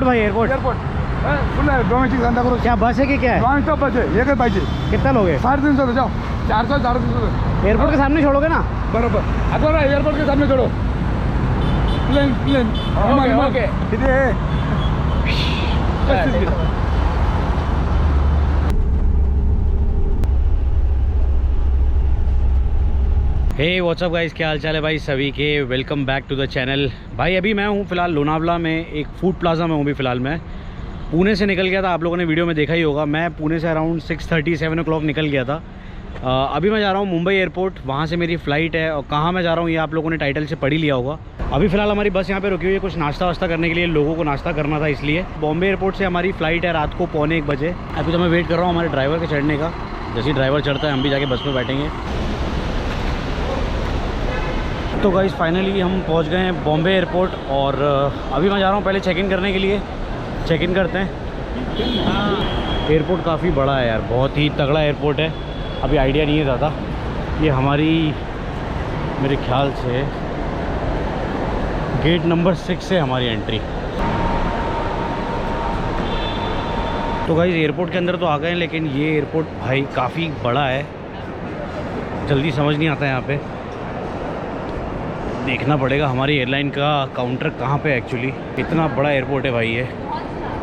Airport भाई, airport full है domestic Santa cruise. क्या बस है कि क्या है? डोमेस्टिक बस है, एक पाहिजे। कितना लोगे? 350 जाओ, 400 350। एयरपोर्ट के सामने छोड़ोगे ना? बराबर अथवा एयरपोर्ट के सामने छोड़ो। प्लेन ओके इधे हे व्हाट्सअप गाइस, क्या हाल चाल है भाई सभी के। Welcome back to the channel. भाई अभी मैं हूँ फ़िलहाल लोनावला में, एक फूड प्लाजा में हूँ अभी फ़िलहाल मैं। पुणे से निकल गया था, आप लोगों ने वीडियो में देखा ही होगा। मैं पुणे से अराउंड 6:30-7 o'clock निकल गया था। अभी मैं जा रहा हूँ मुंबई एयरपोर्ट, वहाँ से मेरी फ़्लाइट है। और कहाँ मैं जा रहा हूँ ये आप लोगों ने टाइटल से पढ़ ही लिया होगा। अभी फ़िलहाल हमारी बस यहाँ पे रुकी हुई है कुछ नाश्ता वास्ता करने के लिए, लोगों को नाश्ता करना था इसलिए। बॉम्बे एयरपोर्ट से हमारी फ़्लाइट है रात को 1:45 बजे। अभी तो मैं वेट कर रहा हूँ हमारे ड्राइवर के चढ़ने का। जैसे ही ड्राइवर चढ़ता है हम भी जाके बस में बैठेंगे। तो गाइस फाइनली हम पहुंच गए हैं बॉम्बे एयरपोर्ट और अभी मैं जा रहा हूं पहले चेक इन करने के लिए। चेक इन करते हैं। एयरपोर्ट काफ़ी बड़ा है यार, बहुत ही तगड़ा एयरपोर्ट है। अभी आइडिया नहीं है ज़्यादा। ये हमारी मेरे ख्याल से गेट नंबर 6 से हमारी एंट्री। तो गाइस एयरपोर्ट के अंदर तो आ गए हैं, लेकिन ये एयरपोर्ट भाई काफ़ी बड़ा है, जल्दी समझ नहीं आता है यहाँ पे। देखना पड़ेगा हमारी एयरलाइन का काउंटर कहाँ पे एक्चुअली। इतना बड़ा एयरपोर्ट है भाई, ये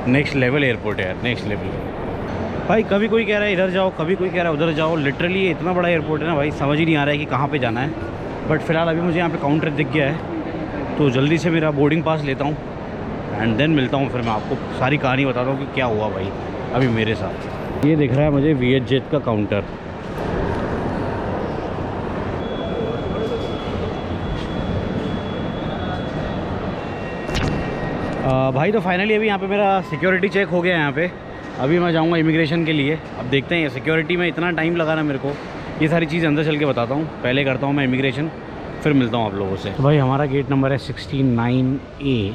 नेक्स्ट लेवल एयरपोर्ट है यार, नेक्स्ट लेवल भाई। कभी कोई कह रहा है इधर जाओ, कभी कोई कह रहा है उधर जाओ। लिटरली ये इतना बड़ा एयरपोर्ट है ना भाई, समझ ही नहीं आ रहा है कि कहाँ पे जाना है। बट फिलहाल अभी मुझे यहाँ पे काउंटर दिख गया है, तो जल्दी से मेरा बोर्डिंग पास लेता हूँ एंड देन मिलता हूँ। फिर मैं आपको सारी कहानी बताता हूँ कि क्या हुआ भाई अभी मेरे साथ। ये दिख रहा है मुझे VSJet का काउंटर। भाई तो फाइनली अभी यहाँ पे मेरा सिक्योरिटी चेक हो गया है यहाँ पे। अभी मैं जाऊँगा इमिग्रेशन के लिए। अब देखते हैं, सिक्योरिटी में इतना टाइम लगा ना मेरे को, ये सारी चीज़ अंदर चल के बताता हूँ। पहले करता हूँ मैं इमिग्रेशन, फिर मिलता हूँ आप लोगों से। तो भाई हमारा गेट नंबर है 69A।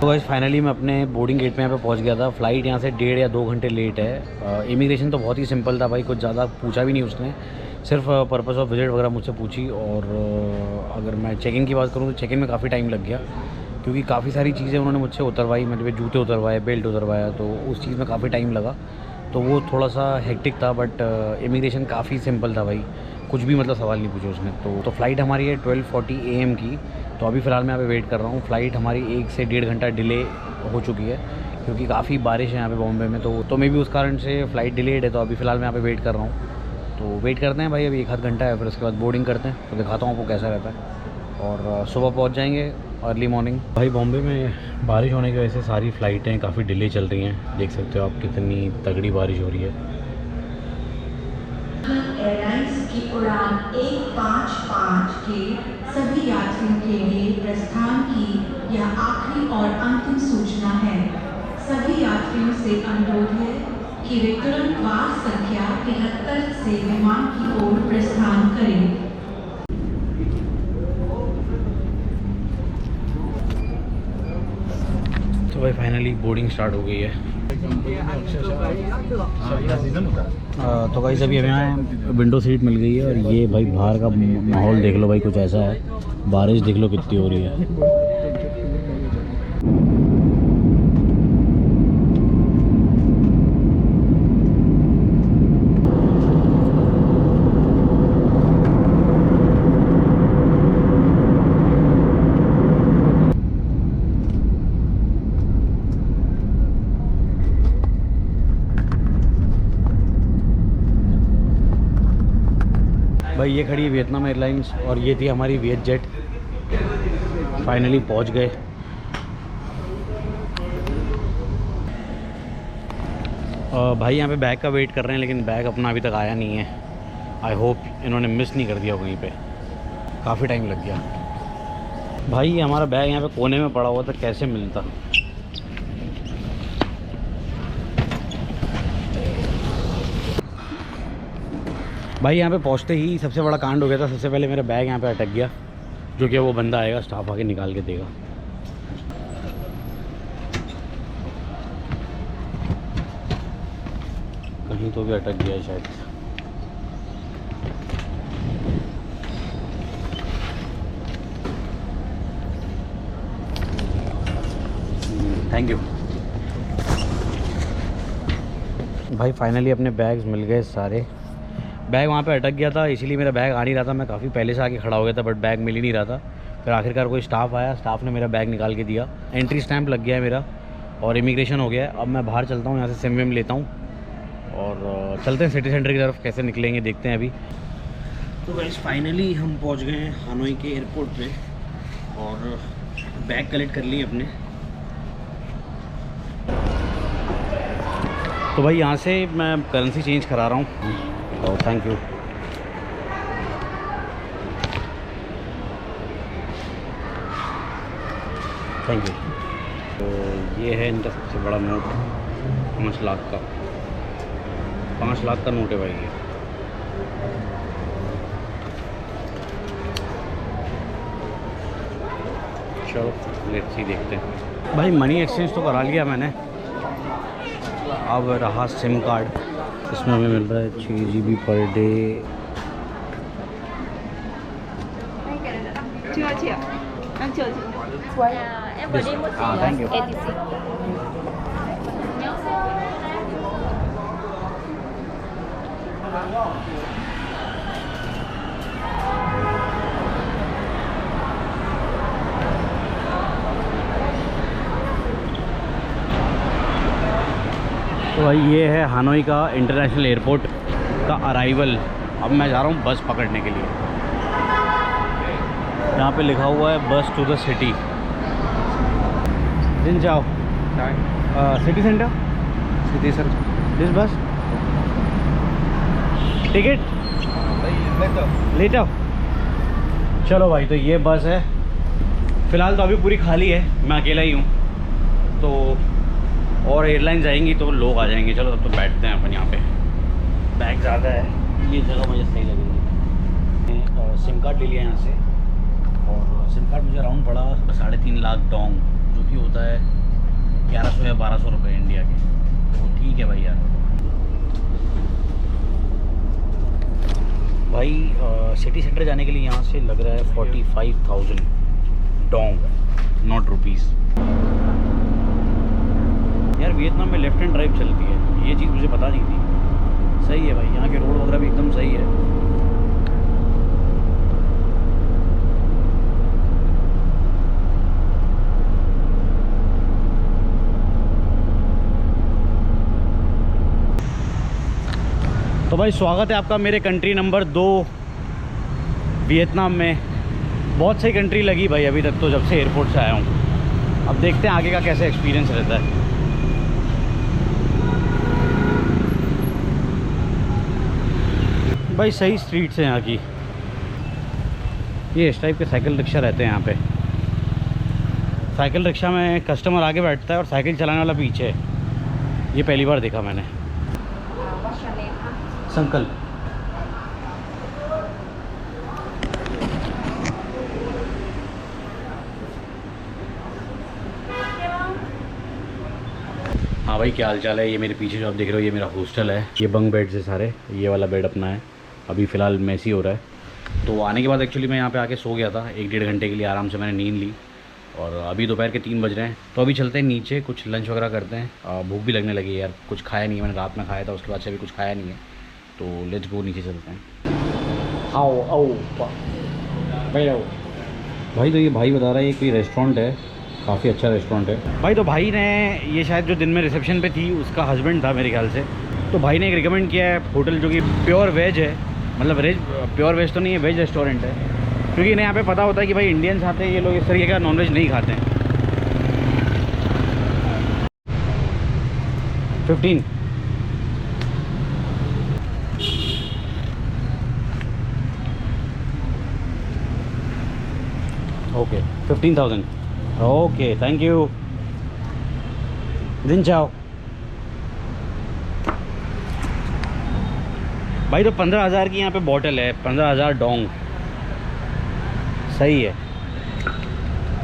तो गाइस फाइनली मैं अपने बोर्डिंग गेट में यहाँ पे पहुँच गया था। फ़्लाइट यहाँ से 1.5 या 2 घंटे लेट है। इमिग्रेशन तो बहुत ही सिंपल था भाई, कुछ ज़्यादा पूछा भी नहीं उसने, सिर्फ पर्पस ऑफ विजिट वगैरह मुझसे पूछी। और अगर मैं चेक इन की बात करूँ तो चेक इन में काफ़ी टाइम लग गया, क्योंकि काफ़ी सारी चीज़ें उन्होंने मुझसे उतरवाई। मतलब जूते उतरवाए, बेल्ट उतरवाया, तो उस चीज़ में काफ़ी टाइम लगा, तो वो थोड़ा सा हेक्टिक था। बट इमिग्रेशन काफ़ी सिंपल था भाई, कुछ भी मतलब सवाल नहीं पूछे उसने। तो फ़्लाइट हमारी है 12:40 AM की। तो अभी फ़िलहाल मैं यहाँ पे वेट कर रहा हूँ। फ़्लाइट हमारी 1 से 1.5 घंटा डिले हो चुकी है, क्योंकि काफ़ी बारिश है यहाँ पे बॉम्बे में। तो मे भी उस कारण से फ़्लाइट डिलेड है। तो अभी फ़िलहाल मैं यहाँ पे वेट कर रहा हूँ। तो वेट करते हैं भाई, अभी 1 आध घंटा है, फिर उसके बाद बोर्डिंग करते हैं। तो दिखाता हूँ आपको कैसा रहता है। और सुबह पहुँच जाएंगे अर्ली मॉर्निंग। भाई बॉम्बे में बारिश होने की वजह से सारी फ़्लाइटें काफ़ी डिले चल रही हैं। देख सकते हो आप कितनी तगड़ी बारिश हो रही है। एयरलाइंस की उड़ान 155 के सभी यात्रियों के लिए प्रस्थान की यह आखिरी और अंतिम सूचना है। सभी यात्रियों से अनुरोध है कि वे तुरंत वार संख्या 73 से विमान की ओर प्रस्थान करें। तो भाई फाइनली बोर्डिंग स्टार्ट हो गई है। तो भाई अभी हमें यहाँ विंडो सीट मिल गई है। और ये भाई बाहर का माहौल देख लो भाई, कुछ ऐसा है। बारिश देख लो कितनी हो रही है। भाई ये खड़ी है वियतनाम एयरलाइंस और ये थी हमारी VSJet। फाइनली पहुंच गए। भाई यहाँ पे बैग का वेट कर रहे हैं, लेकिन बैग अपना अभी तक आया नहीं है। आई होप इन्होंने मिस नहीं कर दिया कहीं पे, काफ़ी टाइम लग गया। भाई ये हमारा बैग यहाँ पे कोने में पड़ा हुआ था, कैसे मिलता। भाई यहाँ पे पहुँचते ही सबसे बड़ा कांड हो गया था। सबसे पहले मेरा बैग यहाँ पे अटक गया, जो कि वो बंदा आएगा, स्टाफ आके निकाल के देगा। कहीं तो भी अटक गया है शायद। थैंक यू भाई। फाइनली अपने बैग्स मिल गए सारे। बैग वहाँ पे अटक गया था, इसीलिए मेरा बैग आ नहीं रहा था। मैं काफ़ी पहले से आके खड़ा हो गया था, बट बैग मिल ही नहीं रहा था। फिर आखिरकार कोई स्टाफ आया, स्टाफ ने मेरा बैग निकाल के दिया। एंट्री स्टैंप लग गया है मेरा और इमिग्रेशन हो गया है। अब मैं बाहर चलता हूँ, यहाँ से सिम विम लेता हूँ और चलते हैं सिटी सेंटर की तरफ। कैसे निकलेंगे देखते हैं अभी। तो गाइस फाइनली हम पहुँच गए हैं हानोई के एयरपोर्ट पे और बैग कलेक्ट कर लिए अपने। तो भाई यहाँ से मैं करेंसी चेंज करा रहा हूँ। तो थैंक यू। Thank you. तो ये है इनका सबसे बड़ा नोट 5 लाख का। 5 लाख का नोट है भाई ये। चलो लेट्स सी, देखते हैं। भाई मनी एक्सचेंज तो करा लिया मैंने। अब रहा सिम कार्ड। इसमें हमें मिल रहा है 6 GB per day. Thank you. तो भाई ये है हानोई का इंटरनेशनल एयरपोर्ट का अराइवल। अब मैं जा रहा हूँ बस पकड़ने के लिए। यहाँ पे लिखा हुआ है बस टू द सिटी। दिन जाओ city centre city sir this bus ticket letter. चलो भाई, तो ये बस है। फ़िलहाल तो अभी पूरी खाली है, मैं अकेला ही हूँ। तो और एयरलाइन जाएंगी तो लोग आ जाएंगे। चलो तब तो बैठते हैं अपन यहाँ पे। बैग ज़्यादा है, ये जगह मुझे सही लगेगी। सिम कार्ड ले लिया यहाँ से और सिम कार्ड मुझे अराउंड पड़ा 3.5 लाख डोंग, जो कि होता है 1100 या 1200 रुपये इंडिया के। तो ठीक है भाई यार। भाई सिटी सेंटर जाने के लिए यहाँ से लग रहा है 45,000 डोंग, नॉट रुपीज़। यार वियतनाम में लेफ्ट हैंड ड्राइव चलती है, ये चीज़ मुझे पता नहीं थी। सही है भाई, यहाँ के रोड वगैरह भी एकदम सही है। तो भाई स्वागत है आपका मेरे कंट्री नंबर 2 वियतनाम में। बहुत सही कंट्री लगी भाई अभी तक तो, जब से एयरपोर्ट से आया हूँ। अब देखते हैं आगे का कैसे एक्सपीरियंस रहता है। भाई सही स्ट्रीट्स हैं यहाँ की। ये इस टाइप के साइकिल रिक्शा रहते हैं यहाँ पे। साइकिल रिक्शा में कस्टमर आगे बैठता है और साइकिल चलाने वाला पीछे है। ये पहली बार देखा मैंने। संकल्प। हाँ भाई क्या हाल चाल है। ये मेरे पीछे जो आप देख रहे हो ये मेरा हॉस्टल है। ये बंक बेड्स है सारे। ये वाला बेड अपना है। अभी फ़िलहाल मैसी हो रहा है। तो आने के बाद एक्चुअली मैं यहाँ पे आके सो गया था 1-1.5 घंटे के लिए आराम से मैंने नींद ली। और अभी दोपहर के 3 बज रहे हैं। तो अभी चलते हैं नीचे, कुछ लंच वगैरह करते हैं। भूख भी लगने लगी यार, कुछ खाया नहीं है मैंने। रात में खाया था, उसके बाद से अभी कुछ खाया नहीं है। तो लेट्स गो, नीचे चलते हैं। आओ भाई तो ये भाई बता रहा है ये कोई रेस्टोरेंट है, काफ़ी अच्छा रेस्टोरेंट है भाई। तो भाई ने, ये शायद जो दिन में रिसेप्शन पे थी उसका हस्बैंड था मेरे ख्याल से। तो भाई ने एक रिकमेंड किया है होटल जो कि प्योर वेज है। मतलब प्योर वेज तो नहीं है, वेज रेस्टोरेंट है। क्योंकि इन्हें यहाँ पे पता होता है कि भाई इंडियंस आते हैं, ये लोग इस तरीके का नॉनवेज नहीं खाते हैं। 15 ओके 15,000 ओके थैंक यू। दिन जाओ भाई। तो 15,000 की यहाँ पे बॉटल है, 15,000 डोंग। सही है।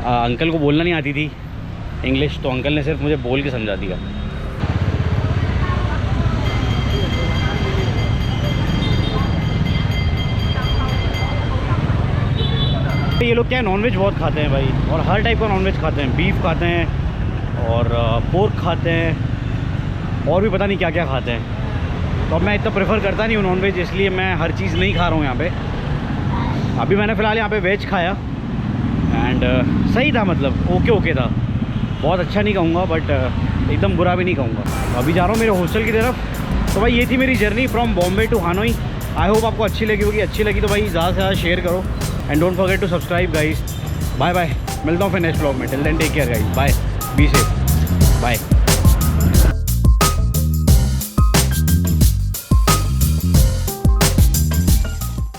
अंकल को बोलना नहीं आती थी इंग्लिश, तो अंकल ने सिर्फ मुझे बोल के समझा दिया। ये लोग क्या है, नॉनवेज बहुत खाते हैं भाई, और हर टाइप का नॉनवेज खाते हैं। बीफ खाते हैं, और पोर्क खाते हैं और भी पता नहीं क्या क्या खाते हैं। तो अब मैं इतना प्रेफर करता नहीं हूँ नॉनवेज, इसलिए मैं हर चीज़ नहीं खा रहा हूँ यहाँ पे। अभी मैंने फ़िलहाल यहाँ पे वेज खाया एंड सही था, मतलब ओके था। बहुत अच्छा नहीं कहूँगा बट एकदम बुरा भी नहीं कहूँगा। अभी जा रहा हूँ मेरे हॉस्टल की तरफ। तो भाई ये थी मेरी journey from Bombay to Hanoi. I hope आपको अच्छी लगी होगी। अच्छी लगी तो भाई ज़्यादा से ज़्यादा शेयर करो and don't forget to subscribe guys. Bye bye, मिलता हूँ फिर नेक्स्ट ब्लॉग में। Till then take care guys, bye, be safe, bye.